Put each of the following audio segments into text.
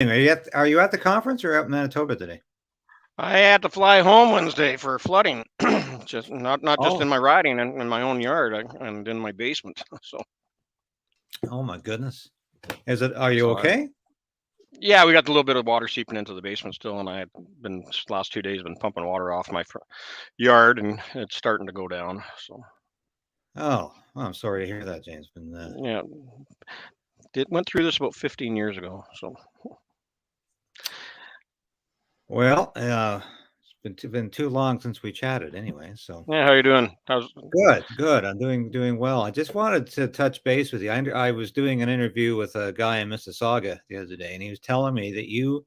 Are you at the conference or out in Manitoba today? I had to fly home Wednesday for flooding, just not just in Oh, my riding and in my own yard and in my basement. oh my goodness. Are you So okay? yeah, we got a little bit of water seeping into the basement still, and I had been last 2 days been pumping water off my yard, and it's starting to go down. So Oh, well, I'm sorry to hear that, James. yeah, it went through this about 15 years ago. So Well, been too long since we chatted anyway, so yeah, how you doing? How's good. I'm doing well. I just wanted to touch base with you. I was doing an interview with a guy in Mississauga the other day, and he was telling me that you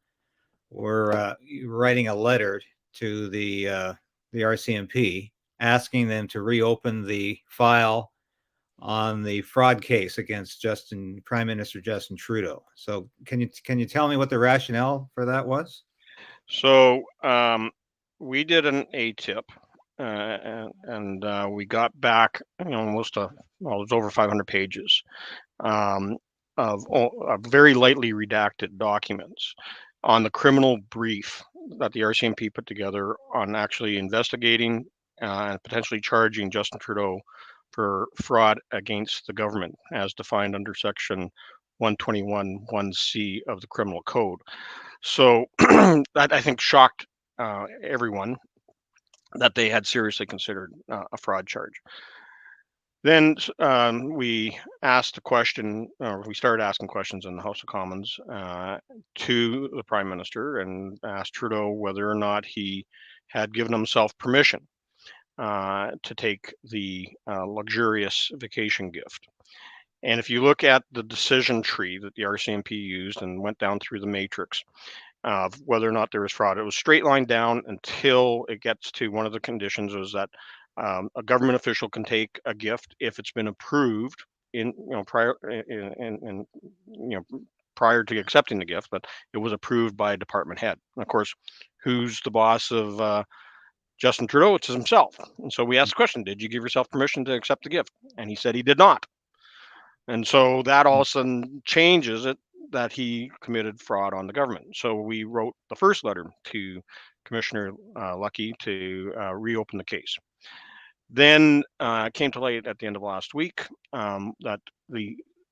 were writing a letter to the RCMP asking them to reopen the file on the fraud case against Prime Minister Justin Trudeau. So can you tell me what the rationale for that was? so we did an ATIP. And we got back, almost it was over 500 pages um, of very lightly redacted documents on the criminal brief that the RCMP put together on actually investigating and potentially charging Justin Trudeau for fraud against the government as defined under Section 121 1C of the Criminal Code. So that I think shocked everyone that they had seriously considered a fraud charge. Then we asked a question, or we started asking questions in the House of Commons to the Prime Minister and asked Trudeau whether or not he had given himself permission to take the luxurious vacation gift. And if you look at the decision tree that the RCMP used and went down through the matrix of whether or not there was fraud, it was straight line down until it gets to one of the conditions was that a government official can take a gift if it's been approved prior to accepting the gift, but it was approved by a department head. And of course, who's the boss of Justin Trudeau? It's himself. And so we asked the question: did you give yourself permission to accept the gift? And he said he did not. And so that all of a sudden changes it that he committed fraud on the government. So we wrote the first letter to Commissioner Lucky to reopen the case. Then it came to light at the end of last week that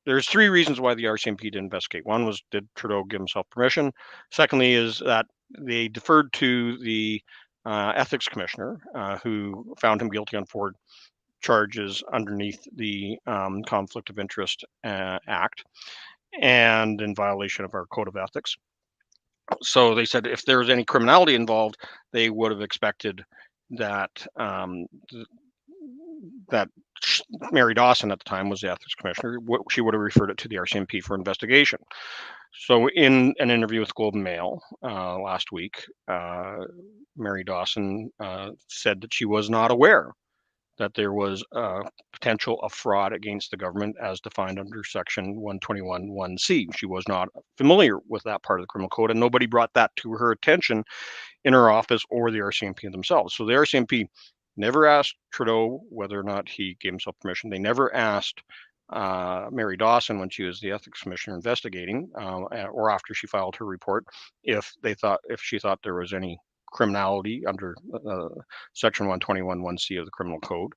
there's three reasons why the RCMP did investigate. One was, did Trudeau give himself permission? Secondly, is that they deferred to the ethics commissioner, who found him guilty on 4 charges underneath the Conflict of Interest Act and in violation of our code of ethics. So they said if there was any criminality involved, they would have expected that that Mary Dawson at the time was the ethics commissioner. She would have referred it to the RCMP for investigation. So in an interview with Globe and Mail last week, Mary Dawson said that she was not aware that there was a potential of fraud against the government as defined under Section 121 1C. She was not familiar with that part of the criminal code, and nobody brought that to her attention in her office or the RCMP themselves. So the RCMP never asked Trudeau whether or not he gave himself permission. They never asked Mary Dawson when she was the ethics commissioner investigating, or after she filed her report, if she thought there was any criminality under Section 121 1C of the Criminal Code.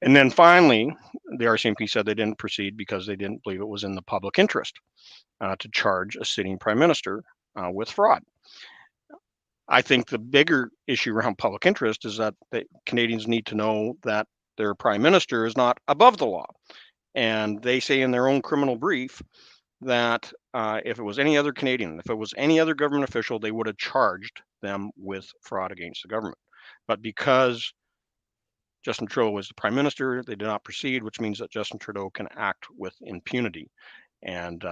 And then finally, the RCMP said they didn't proceed because they didn't believe it was in the public interest to charge a sitting prime minister with fraud. I think the bigger issue around public interest is that the Canadians need to know that their prime minister is not above the law. And they say in their own criminal brief that if it was any other Canadian, if it was any other government official, they would have charged them with fraud against the government. But because Justin Trudeau was the prime minister, they did not proceed, which means that Justin Trudeau can act with impunity. And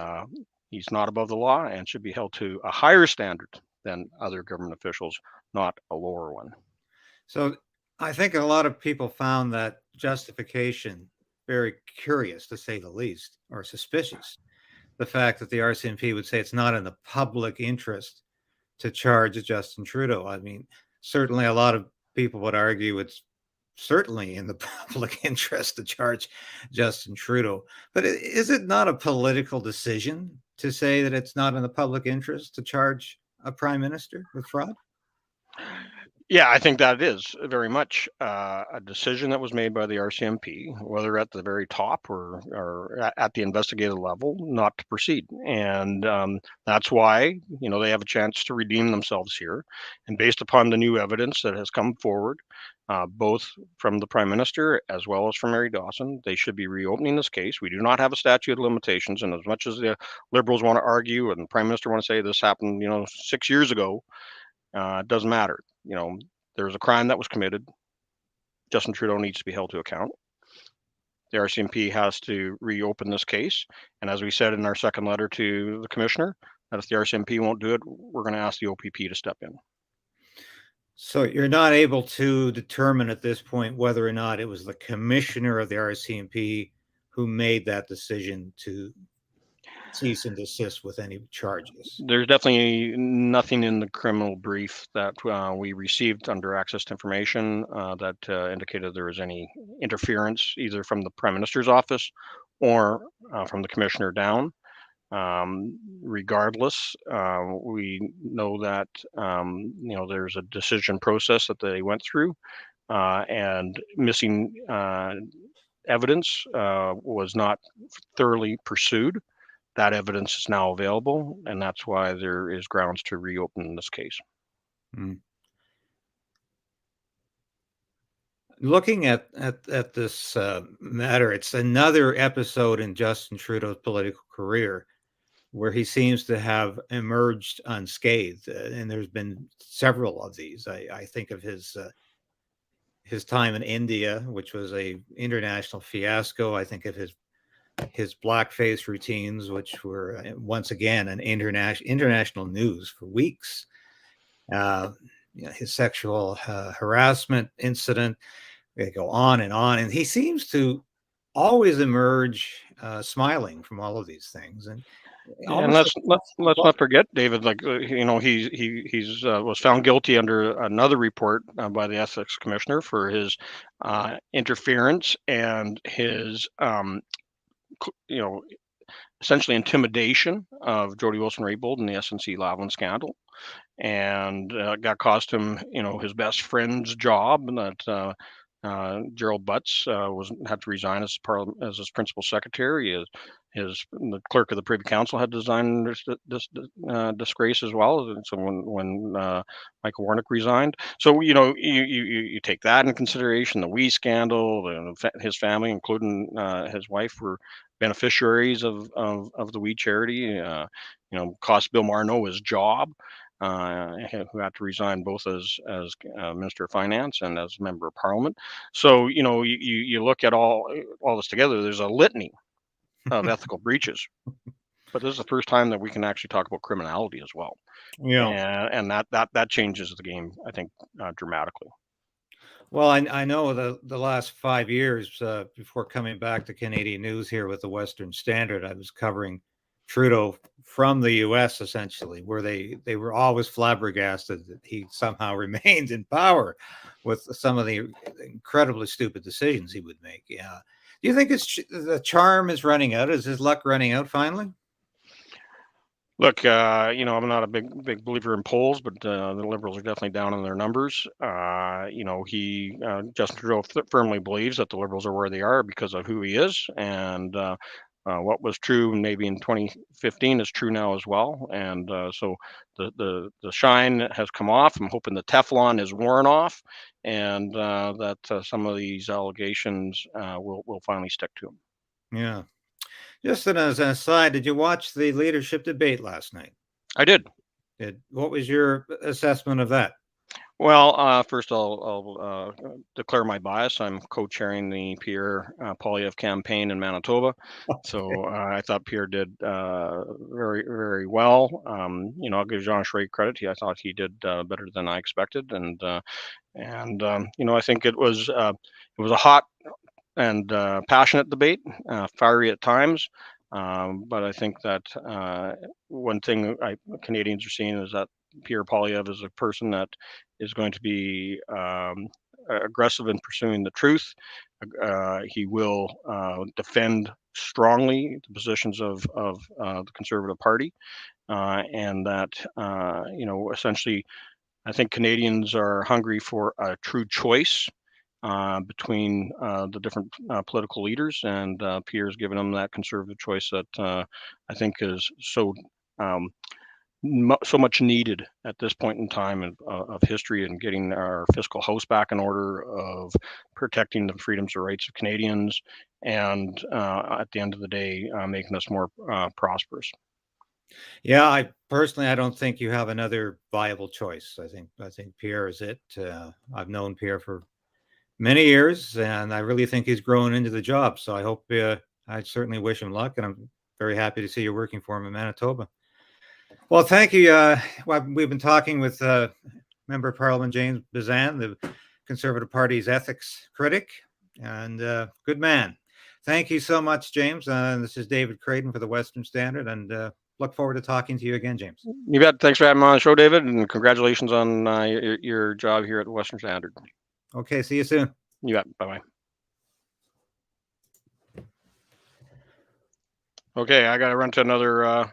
he's not above the law and should be held to a higher standard than other government officials, not a lower one. So I think a lot of people found that justification very curious, to say the least, or suspicious. The fact that the RCMP would say it's not in the public interest to charge Justin Trudeau. I mean, certainly a lot of people would argue it's certainly in the public interest to charge Justin Trudeau. But is it not a political decision to say that it's not in the public interest to charge a prime minister with fraud? Yeah, I think that is very much a decision that was made by the RCMP, whether at the very top or at the investigative level, not to proceed. And that's why, they have a chance to redeem themselves here. And based upon the new evidence that has come forward, both from the Prime Minister as well as from Mary Dawson, they should be reopening this case. We do not have a statute of limitations. And as much as the Liberals want to argue and the Prime Minister want to say this happened, 6 years ago, it doesn't matter. There's a crime that was committed. Justin Trudeau needs to be held to account. The RCMP has to reopen this case. And as we said in our second letter to the commissioner, that if the RCMP won't do it, we're going to ask the OPP to step in. So you're not able to determine at this point whether or not it was the commissioner of the RCMP who made that decision to cease and desist with any charges. There's definitely nothing in the criminal brief that we received under access to information that indicated there was any interference either from the Prime Minister's office or from the commissioner down. Regardless, we know that there's a decision process that they went through, and missing evidence was not thoroughly pursued. That evidence is now available, and that's why there is grounds to reopen this case. Looking at this matter, it's another episode in Justin Trudeau's political career where he seems to have emerged unscathed, and there's been several of these. I think of his time in India, which was a international fiasco. I think of his blackface routines, which were once again an international news for weeks. His sexual harassment incident. They go on, and he seems to always emerge smiling from all of these things. And let's not forget, David. He's was found guilty under another report by the ethics commissioner for his interference and his essentially intimidation of Jody Wilson-Raybould in the SNC-Lavalin scandal, and that cost him, his best friend's job, and that Gerald Butts had to resign as his principal secretary. The clerk of the Privy Council had to resign this disgrace as well. So when Michael Warnock resigned, so you take that into consideration. The Wee scandal, his family, including his wife, were beneficiaries of the Wee charity. Cost Bill Marno his job. Who had to resign both as Minister of Finance and as Member of Parliament. So you look at all this together. There's a litany of ethical breaches, but this is the first time that we can actually talk about criminality as well. Yeah, and that changes the game, I think, dramatically. Well, I know the last 5 years before coming back to Canadian news here with the Western Standard, I was covering Trudeau from the U.S. essentially, where they were always flabbergasted that he somehow remained in power with some of the incredibly stupid decisions he would make. Yeah. Do you think the charm is running out? Is his luck running out finally? Look, I'm not a big believer in polls, but the Liberals are definitely down in their numbers. Justin Trudeau firmly believes that the Liberals are where they are because of who he is, and what was true maybe in 2015 is true now as well. And so the shine has come off. I'm hoping the Teflon is worn off, and that some of these allegations will finally stick to him. Yeah. Just as an aside, did you watch the leadership debate last night? I did. What was your assessment of that? Well, first I'll declare my bias. I'm co-chairing the Pierre Poilievre campaign in Manitoba, so I thought Pierre did very, very well. I'll give Jean Charest credit. I thought he did better than I expected, and I think it was a hot and passionate debate, fiery at times. But I think that one thing Canadians are seeing is that Pierre Poilievre is a person that is going to be aggressive in pursuing the truth, He will defend strongly the positions of the Conservative Party, and that essentially, I think Canadians are hungry for a true choice between the different political leaders, and Pierre's given them that conservative choice that I think is so much needed at this point in time of history, and getting our fiscal house back in order, of protecting the freedoms and rights of Canadians, and at the end of the day, making us more prosperous. Yeah, I personally, I don't think you have another viable choice. I think Pierre is it. I've known Pierre for many years, and I really think he's grown into the job. So I hope, I certainly wish him luck, and I'm very happy to see you working for him in Manitoba. Well, thank you. We've been talking with Member of Parliament James Bezan, the Conservative Party's ethics critic, and good man. Thank you so much, James. This is David Creighton for the Western Standard, and look forward to talking to you again, James. You bet. Thanks for having me on the show, David, and congratulations on your job here at the Western Standard. Okay, see you soon. You bet. Bye-bye. Okay, I got to run to another